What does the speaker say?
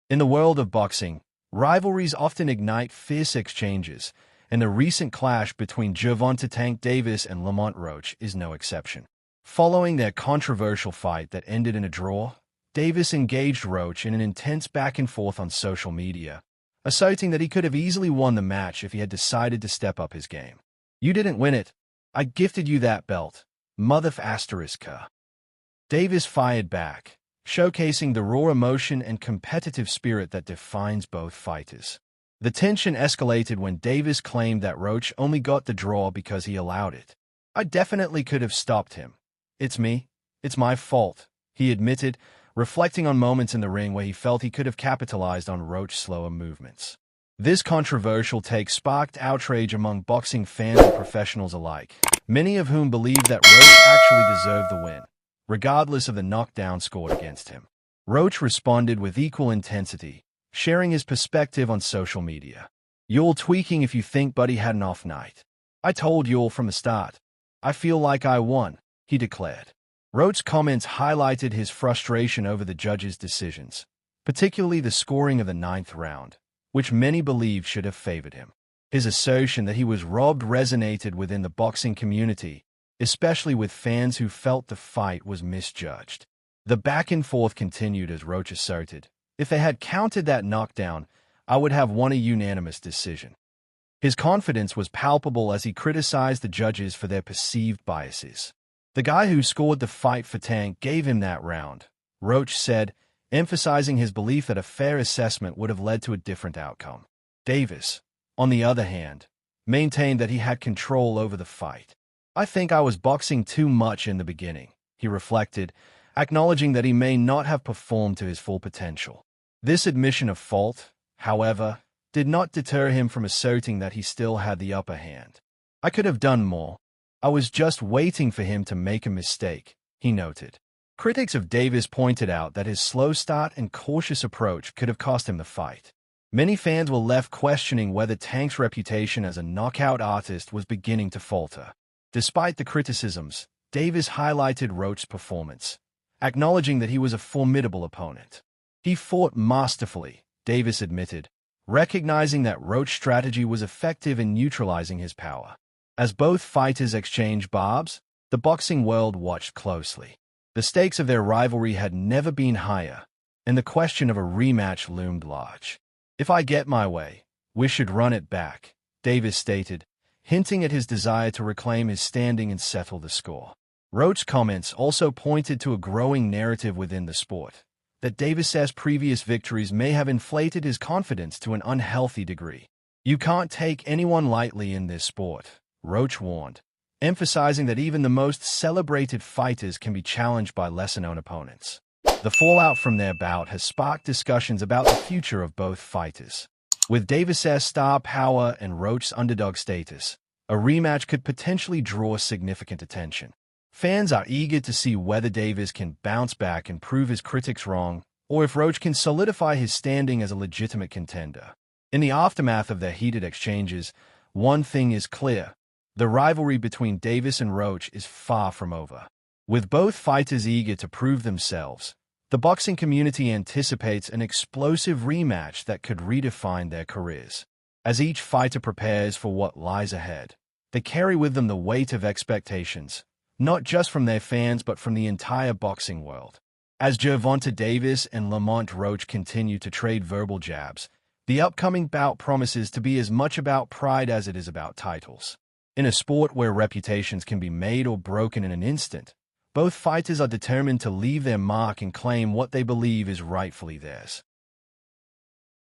In the world of boxing, rivalries often ignite fierce exchanges, and the recent clash between Gervonta "Tank" Davis and Lamont Roach is no exception. Following their controversial fight that ended in a draw, Davis engaged Roach in an intense back-and-forth on social media, asserting that he could have easily won the match if he had decided to step up his game. "You didn't win it. I gifted you that belt. MotherF cker." Davis fired back, showcasing the raw emotion and competitive spirit that defines both fighters. The tension escalated when Davis claimed that Roach only got the draw because he allowed it. "I definitely could have stopped him. It's me. It's my fault," he admitted, reflecting on moments in the ring where he felt he could have capitalized on Roach's slower movements. This controversial take sparked outrage among boxing fans and professionals alike, many of whom believed that Roach actually deserved the win, regardless of the knockdown scored against him. Roach responded with equal intensity, sharing his perspective on social media. "You're tweaking if you think Buddy had an off night. I told you all from the start. I feel like I won," he declared. Roach's comments highlighted his frustration over the judges' decisions, particularly the scoring of the 9th round, which many believe should have favored him. His assertion that he was robbed resonated within the boxing community, especially with fans who felt the fight was misjudged. The back-and-forth continued as Roach asserted, "If they had counted that knockdown, I would have won a unanimous decision." His confidence was palpable as he criticized the judges for their perceived biases. "The guy who scored the fight for Tank gave him that round," Roach said, emphasizing his belief that a fair assessment would have led to a different outcome. Davis, on the other hand, maintained that he had control over the fight. "I think I was boxing too much in the beginning," he reflected, acknowledging that he may not have performed to his full potential. This admission of fault, however, did not deter him from asserting that he still had the upper hand. "I could have done more. I was just waiting for him to make a mistake," he noted. Critics of Davis pointed out that his slow start and cautious approach could have cost him the fight. Many fans were left questioning whether Tank's reputation as a knockout artist was beginning to falter. Despite the criticisms, Davis highlighted Roach's performance, acknowledging that he was a formidable opponent. "He fought masterfully," Davis admitted, recognizing that Roach's strategy was effective in neutralizing his power. As both fighters exchanged barbs, the boxing world watched closely. The stakes of their rivalry had never been higher, and the question of a rematch loomed large. "If I get my way, we should run it back," Davis stated, hinting at his desire to reclaim his standing and settle the score. Roach's comments also pointed to a growing narrative within the sport, that Davis's previous victories may have inflated his confidence to an unhealthy degree. "You can't take anyone lightly in this sport," Roach warned, emphasizing that even the most celebrated fighters can be challenged by lesser-known opponents. The fallout from their bout has sparked discussions about the future of both fighters. With Davis's star power and Roach's underdog status, a rematch could potentially draw significant attention. Fans are eager to see whether Davis can bounce back and prove his critics wrong, or if Roach can solidify his standing as a legitimate contender. In the aftermath of their heated exchanges, one thing is clear: the rivalry between Davis and Roach is far from over. With both fighters eager to prove themselves, the boxing community anticipates an explosive rematch that could redefine their careers. As each fighter prepares for what lies ahead, they carry with them the weight of expectations, not just from their fans but from the entire boxing world. As Gervonta Davis and Lamont Roach continue to trade verbal jabs, the upcoming bout promises to be as much about pride as it is about titles. In a sport where reputations can be made or broken in an instant, both fighters are determined to leave their mark and claim what they believe is rightfully theirs.